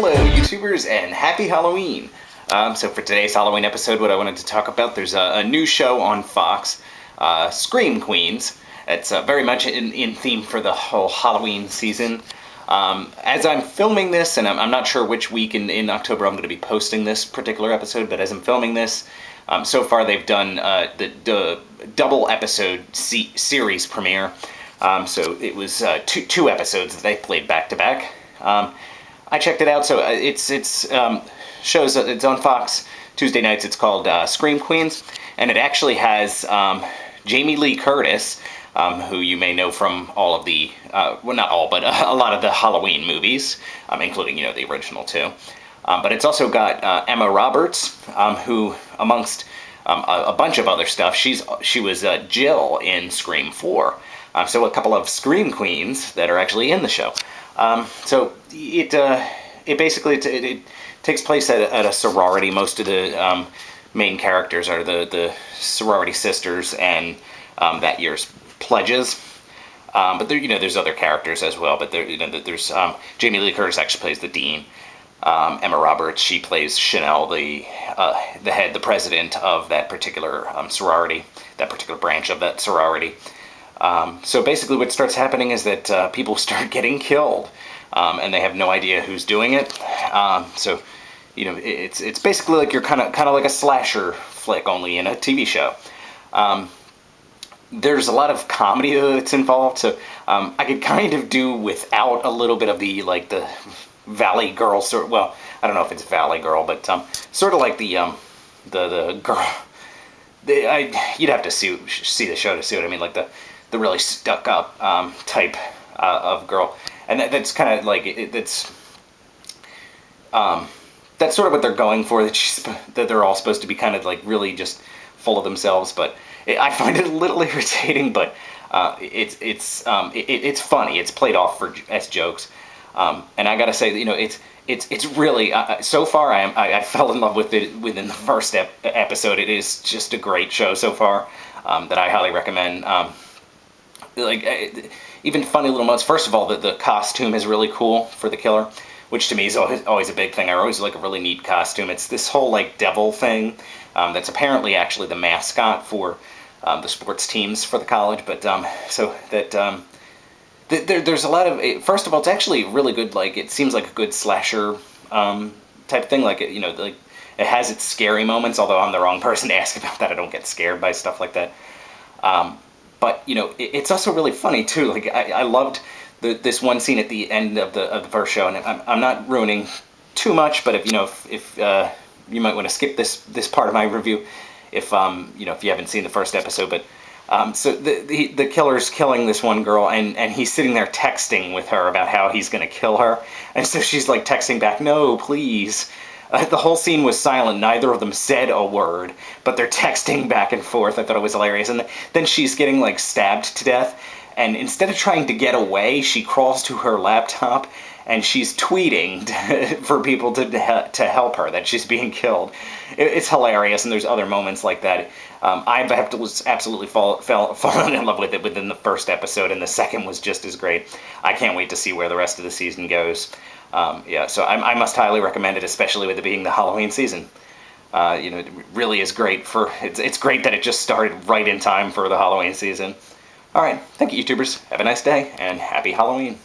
Hello YouTubers and happy Halloween! So for today's Halloween episode, what I wanted to talk about, there's a new show on Fox, Scream Queens. It's very much in theme for the whole Halloween season. As I'm filming this, and I'm not sure which week in October I'm going to be posting this particular episode, but as I'm filming this, so far they've done the double episode series premiere. So it was two episodes that they played back to back. I checked it out, so it's shows it's on Fox Tuesday nights. It's called Scream Queens, and it actually has Jamie Lee Curtis, who you may know from all of the well, not all, but a lot of the Halloween movies, including the original too. But it's also got Emma Roberts, who amongst a bunch of other stuff, she was Jill in Scream 4. So a couple of Scream Queens that are actually in the show. So it basically it takes place at a sorority. Most of the main characters are the sorority sisters and that year's pledges. But there, there's other characters as well. But there's Jamie Lee Curtis actually plays the dean. Emma Roberts, she plays Chanel, the head, the president of that particular sorority, that particular branch of that sorority. So basically what starts happening is that people start getting killed, and they have no idea who's doing it. So, it's basically like you're kind of like a slasher flick, only in a TV show. There's a lot of comedy that's involved, so I could kind of do without a little bit of the Valley Girl sort. Well, I don't know if it's Valley Girl, but sort of like the girl. You'd have to see the show to see what I mean, like the really stuck up type of girl, and that's kind of like that's sort of what they're going for. That they're all supposed to be kind of like really just full of themselves, but I find it a little irritating. But it's funny. It's played off as jokes, and I gotta say, it's really so far I fell in love with it within the first episode. It is just a great show so far that I highly recommend. Even funny little moments. First of all, the costume is really cool for the killer, which to me is always a big thing. I always like a really neat costume. It's this whole devil thing that's apparently actually the mascot for the sports teams for the college. But so that there's a lot of. First of all, it's actually really good. It seems like a good slasher type of thing. It has its scary moments. Although I'm the wrong person to ask about that. I don't get scared by stuff like that. But it's also really funny too. I loved this one scene at the end of the first show, and I'm not ruining too much, but if you might want to skip this part of my review if if you haven't seen the first episode. But so the killer's killing this one girl, and he's sitting there texting with her about how he's going to kill her, and so she's texting back, "No, please." The whole scene was silent. Neither of them said a word, but they're texting back and forth. I thought it was hilarious. And then she's getting stabbed to death, and instead of trying to get away, she crawls to her laptop and she's tweeting for people to help her that she's being killed. It's hilarious, and there's other moments like that. I was absolutely fallen in love with it within the first episode, and the second was just as great. I can't wait to see where the rest of the season goes. So I must highly recommend it, especially with it being the Halloween season. It really is great it's great that it just started right in time for the Halloween season. All right, thank you, YouTubers. Have a nice day, and happy Halloween.